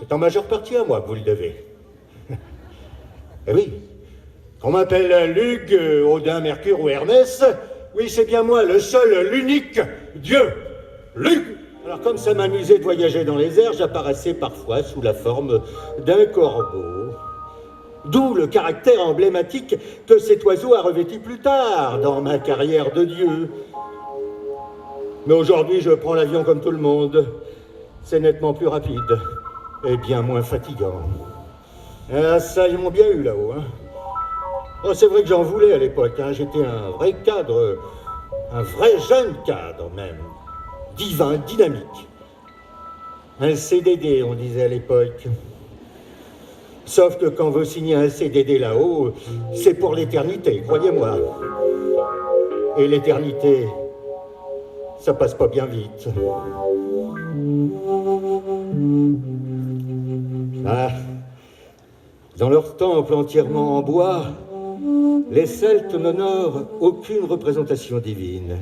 C'est en majeure partie à moi que vous le devez. Eh oui, qu'on m'appelle Lug, Odin, Mercure ou Hermès, oui, c'est bien moi, le seul, l'unique Dieu, Lug. Alors, comme ça m'amusait de voyager dans les airs, j'apparaissais parfois sous la forme d'un corbeau. D'où le caractère emblématique que cet oiseau a revêtu plus tard dans ma carrière de Dieu. Mais aujourd'hui, je prends l'avion comme tout le monde. C'est nettement plus rapide et bien moins fatigant. Ah, ça, ils m'ont bien eu là-haut, hein. Oh, c'est vrai que j'en voulais à l'époque, hein. J'étais un vrai cadre, un vrai jeune cadre même, divin, dynamique. Un CDD, on disait à l'époque. Sauf que quand vous signez un CDD là-haut, c'est pour l'éternité, croyez-moi. Et l'éternité, ça passe pas bien vite. Ah, dans leur temple entièrement en bois, les Celtes n'honorent aucune représentation divine.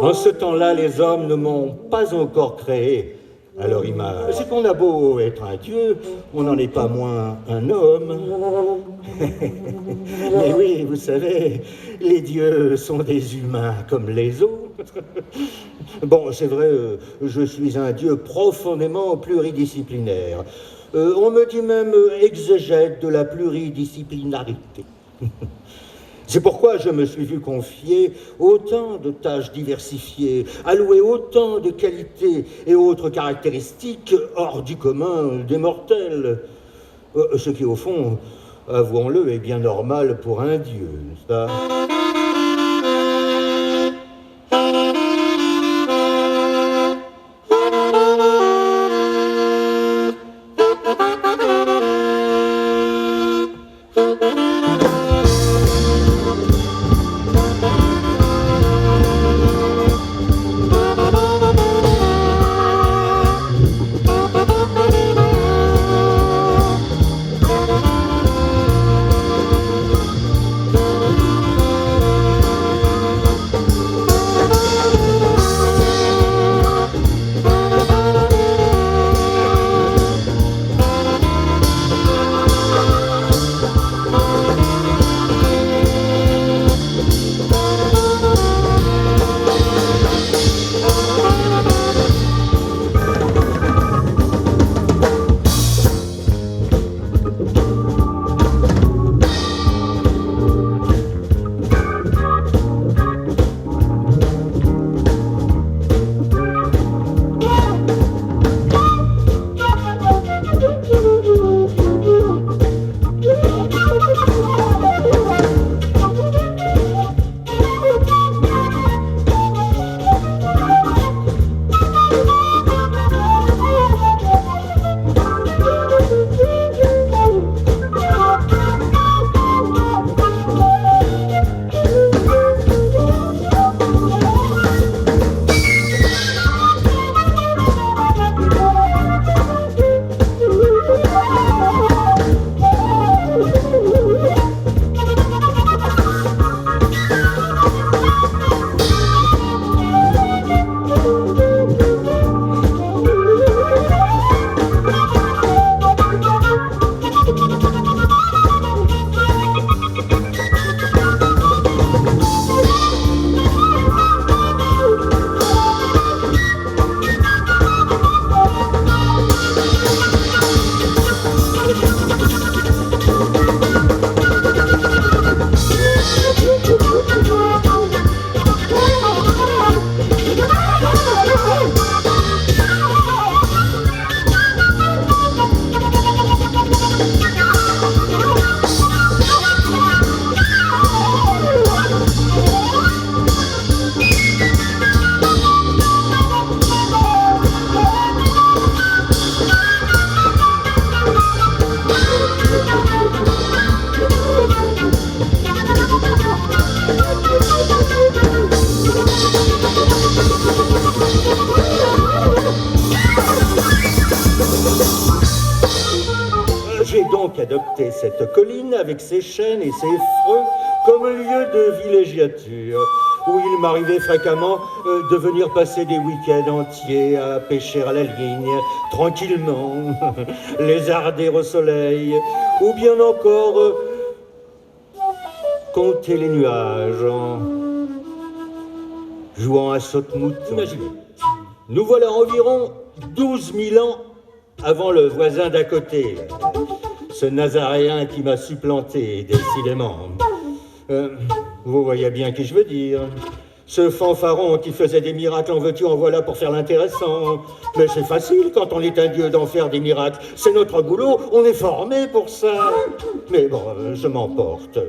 En ce temps-là, les hommes ne m'ont pas encore créé à leur image. C'est qu'on a beau être un dieu, on n'en est pas moins un homme. Mais oui, vous savez, les dieux sont des humains comme les autres. Bon, c'est vrai, je suis un dieu profondément pluridisciplinaire. On me dit même exégète de la pluridisciplinarité. C'est pourquoi je me suis vu confier autant de tâches diversifiées, allouer autant de qualités et autres caractéristiques hors du commun des mortels. Ce qui, au fond, avouons-le, est bien normal pour un dieu, n'est-ce pas ? donc adopté cette colline avec ses chênes et ses freux comme lieu de villégiature, où il m'arrivait fréquemment de venir passer des week-ends entiers à pêcher à la ligne, tranquillement, lézarder au soleil, ou bien encore compter les nuages en jouant à saute-mouton. Imaginez, nous voilà environ 12 000 ans avant le voisin d'à côté, ce Nazaréen qui m'a supplanté, décidément. Vous voyez bien qui je veux dire. Ce fanfaron qui faisait des miracles, en veux-tu, en voilà pour faire l'intéressant. Mais c'est facile quand on est un dieu d'en faire des miracles. C'est notre boulot, on est formé pour ça. Mais bon, je m'emporte.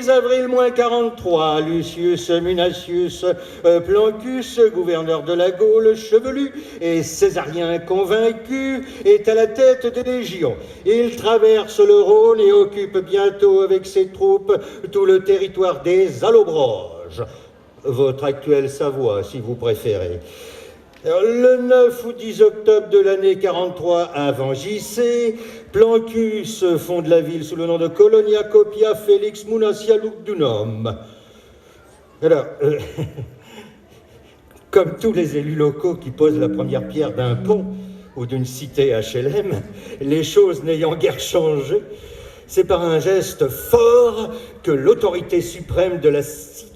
Avril 43, Lucius Munatius Plancus, gouverneur de la Gaule, chevelu et césarien convaincu, est à la tête des légions. Il traverse le Rhône et occupe bientôt avec ses troupes tout le territoire des Allobroges, votre actuelle Savoie si vous préférez. Le 9 ou 10 octobre de l'année 43 avant JC, Plancus fonde la ville sous le nom de Colonia Copia Felix Munacia Lugdunum. Alors, comme tous les élus locaux qui posent la première pierre d'un pont ou d'une cité HLM, les choses n'ayant guère changé, c'est par un geste fort que l'autorité suprême de la cité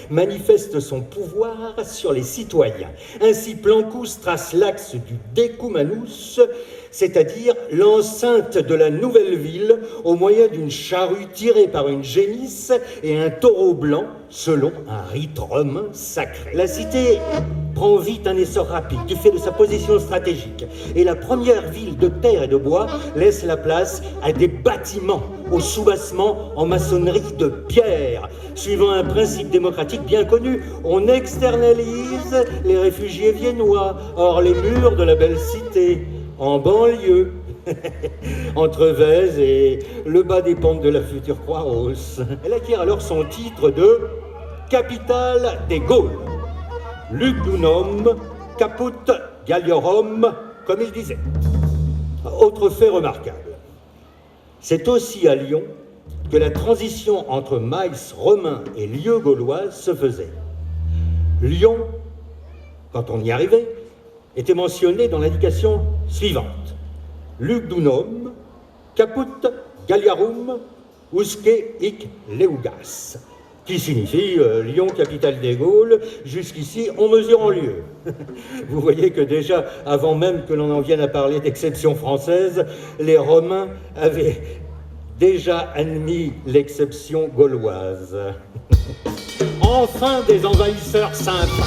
manifeste son pouvoir sur les citoyens. Ainsi, Plancus trace l'axe du Decumanus, c'est-à-dire l'enceinte de la nouvelle ville, au moyen d'une charrue tirée par une génisse et un taureau blanc, selon un rite romain sacré. La cité prend vite un essor rapide du fait de sa position stratégique, et la première ville de terre et de bois laisse la place à des bâtiments au soubassement en maçonnerie de pierre. Suivant un principe démocratique bien connu, on externalise les réfugiés viennois hors les murs de la belle cité, en banlieue, entre Vèze et le bas des pentes de la future Croix-Rousse. Elle acquiert alors son titre de capitale des Gaules. Lugdunum caput Galliorum, comme il disait. Autre fait remarquable, c'est aussi à Lyon que la transition entre maïs romain et lieu gauloise se faisait. Lyon, quand on y arrivait, était mentionné dans l'indication suivante. Lugdunum, caput Galliarum, usque hic leugas, qui signifie Lyon, capitale des Gaules, jusqu'ici on mesure en lieues. Vous voyez que déjà, avant même que l'on en vienne à parler d'exception française, les Romains avaient déjà admis l'exception gauloise. Enfin des envahisseurs sympas.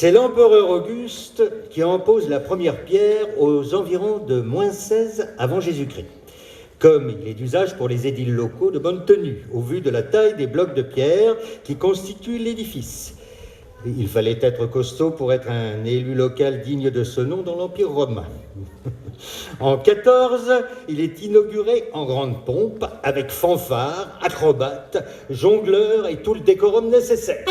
C'est l'empereur Auguste qui en pose la première pierre aux environs de -16 avant Jésus-Christ, comme il est d'usage pour les édiles locaux de bonne tenue, au vu de la taille des blocs de pierre qui constituent l'édifice. Il fallait être costaud pour être un élu local digne de ce nom dans l'Empire romain. En 14, il est inauguré en grande pompe, avec fanfare, acrobates, jongleurs et tout le décorum nécessaire.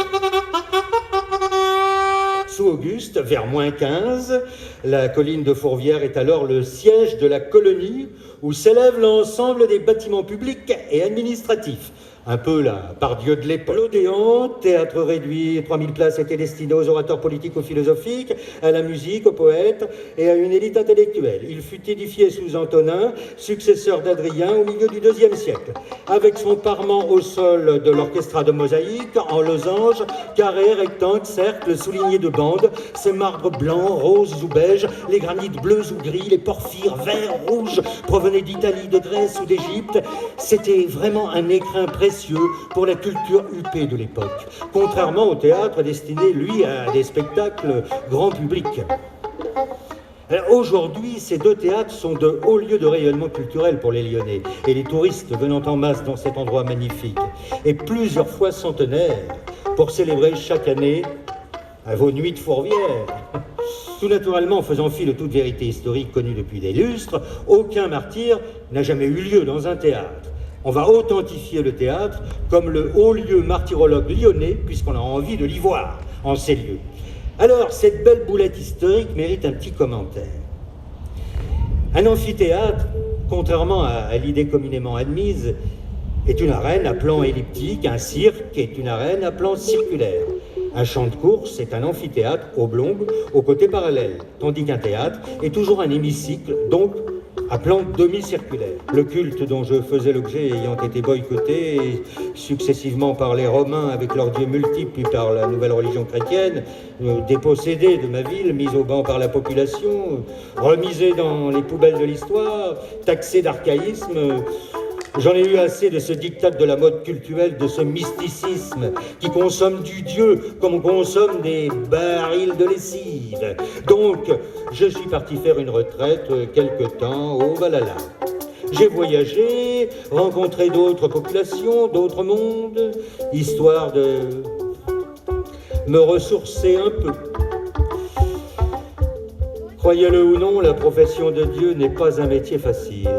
Sous Auguste, vers -15, la colline de Fourvière est alors le siège de la colonie où s'élève l'ensemble des bâtiments publics et administratifs. Un peu la Pardieu de l'époque. L'Odéon, théâtre réduit, 3000 places étaient destinées aux orateurs politiques ou philosophiques, à la musique, aux poètes et à une élite intellectuelle. Il fut édifié sous Antonin, successeur d'Adrien au milieu du IIe siècle, avec son parement au sol de l'orchestra de mosaïque, en losange, carré, rectangle, cercle, souligné de bandes, ses marbres blancs, roses ou beiges, les granites bleus ou gris, les porphyres verts, rouges, provenaient d'Italie, de Grèce ou d'Égypte. C'était vraiment un écrin précieux pour la culture huppée de l'époque, contrairement au théâtre destiné, lui, à des spectacles grand public. Aujourd'hui, ces deux théâtres sont de hauts lieux de rayonnement culturel pour les Lyonnais et les touristes venant en masse dans cet endroit magnifique, et plusieurs fois centenaire pour célébrer chaque année vos nuits de Fourvière. Tout naturellement, en faisant fi de toute vérité historique connue depuis des lustres, aucun martyre n'a jamais eu lieu dans un théâtre. On va authentifier le théâtre comme le haut lieu martyrologue lyonnais, puisqu'on a envie de l'y voir en ces lieux. Alors, cette belle boulette historique mérite un petit commentaire. Un amphithéâtre, contrairement à l'idée communément admise, est une arène à plan elliptique, un cirque est une arène à plan circulaire. Un champ de course est un amphithéâtre oblong aux côtés parallèles, tandis qu'un théâtre est toujours un hémicycle, donc à plan demi-circulaire. Le culte dont je faisais l'objet ayant été boycotté successivement par les Romains avec leurs dieux multiples, puis par la nouvelle religion chrétienne, dépossédé de ma ville, mis au banc par la population, remisé dans les poubelles de l'histoire, taxé d'archaïsme, j'en ai eu assez de ce diktat de la mode cultuelle, de ce mysticisme qui consomme du Dieu comme on consomme des barils de lessive. Donc, je suis parti faire une retraite quelque temps au Valhalla. J'ai voyagé, rencontré d'autres populations, d'autres mondes, histoire de me ressourcer un peu. Croyez-le ou non, la profession de Dieu n'est pas un métier facile.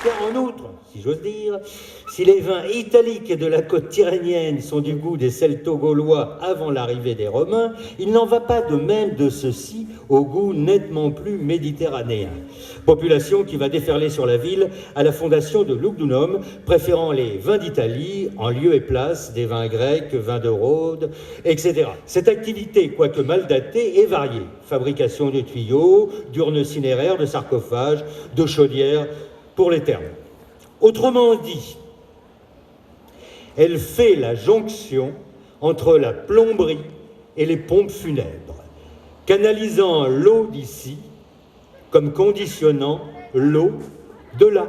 Car en outre, si j'ose dire, si les vins italiques de la côte tyrrhénienne sont du goût des Celto-Gaulois avant l'arrivée des Romains, il n'en va pas de même de ceux-ci au goût nettement plus méditerranéen. Population qui va déferler sur la ville à la fondation de Lugdunum, préférant les vins d'Italie en lieu et place des vins grecs, vins de Rhodes, etc. Cette activité, quoique mal datée, est variée. Fabrication de tuyaux, d'urnes cinéraires, de sarcophages, de chaudières, pour les termes. Autrement dit, elle fait la jonction entre la plomberie et les pompes funèbres, canalisant l'eau d'ici comme conditionnant l'eau de là.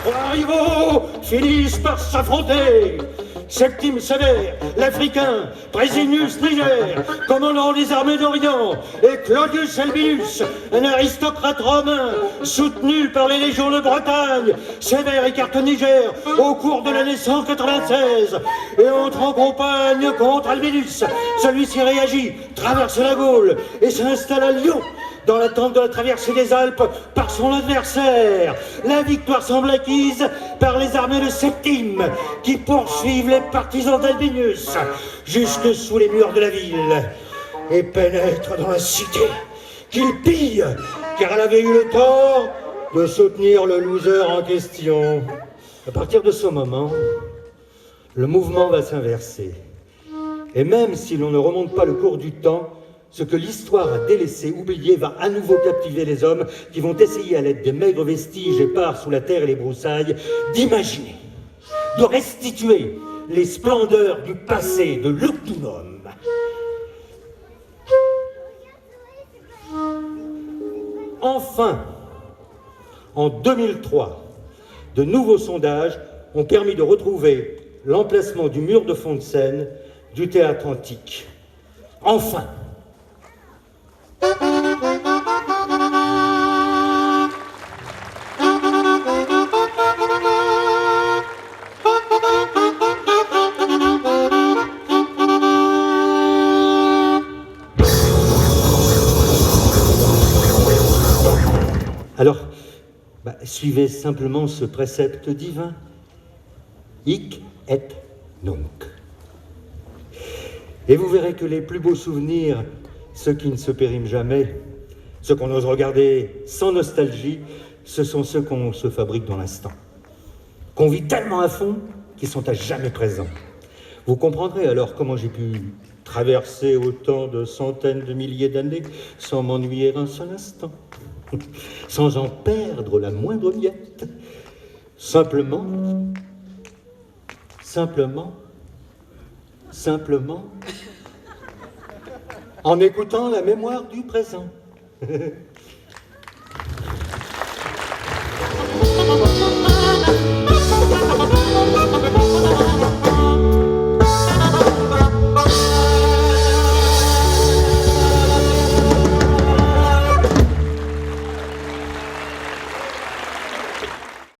Trois rivaux finissent par s'affronter. Septime Sévère, l'Africain, Présinus Niger, commandant des armées d'Orient, et Claudius Albinus, un aristocrate romain, soutenu par les légions de Bretagne. Sévère écarte Niger au cours de l'année 196 et entre en campagne contre Albinus. Celui-ci réagit, traverse la Gaule et s'installe à Lyon, dans l'attente de la traversée des Alpes par son adversaire. La victoire semble acquise par les armées de Septime, qui poursuivent les partisans d'Albinus jusque sous les murs de la ville et pénètrent dans la cité, qu'ils pillent, car elle avait eu le tort de soutenir le loser en question. À partir de ce moment, le mouvement va s'inverser. Et même si l'on ne remonte pas le cours du temps, ce que l'histoire a délaissé, oublié, va à nouveau captiver les hommes qui vont essayer, à l'aide des maigres vestiges épars sous la terre et les broussailles, d'imaginer, de restituer les splendeurs du passé de Lugdunum. Enfin, en 2003, de nouveaux sondages ont permis de retrouver l'emplacement du mur de fond de scène du théâtre antique. Enfin! Alors, suivez simplement ce précepte divin. Hic et nunc. Et vous verrez que les plus beaux souvenirs, ceux qui ne se périment jamais, ceux qu'on ose regarder sans nostalgie, ce sont ceux qu'on se fabrique dans l'instant, qu'on vit tellement à fond qu'ils sont à jamais présents. Vous comprendrez alors comment j'ai pu traverser autant de centaines de milliers d'années sans m'ennuyer un seul instant, sans en perdre la moindre miette, simplement, en écoutant la mémoire du présent.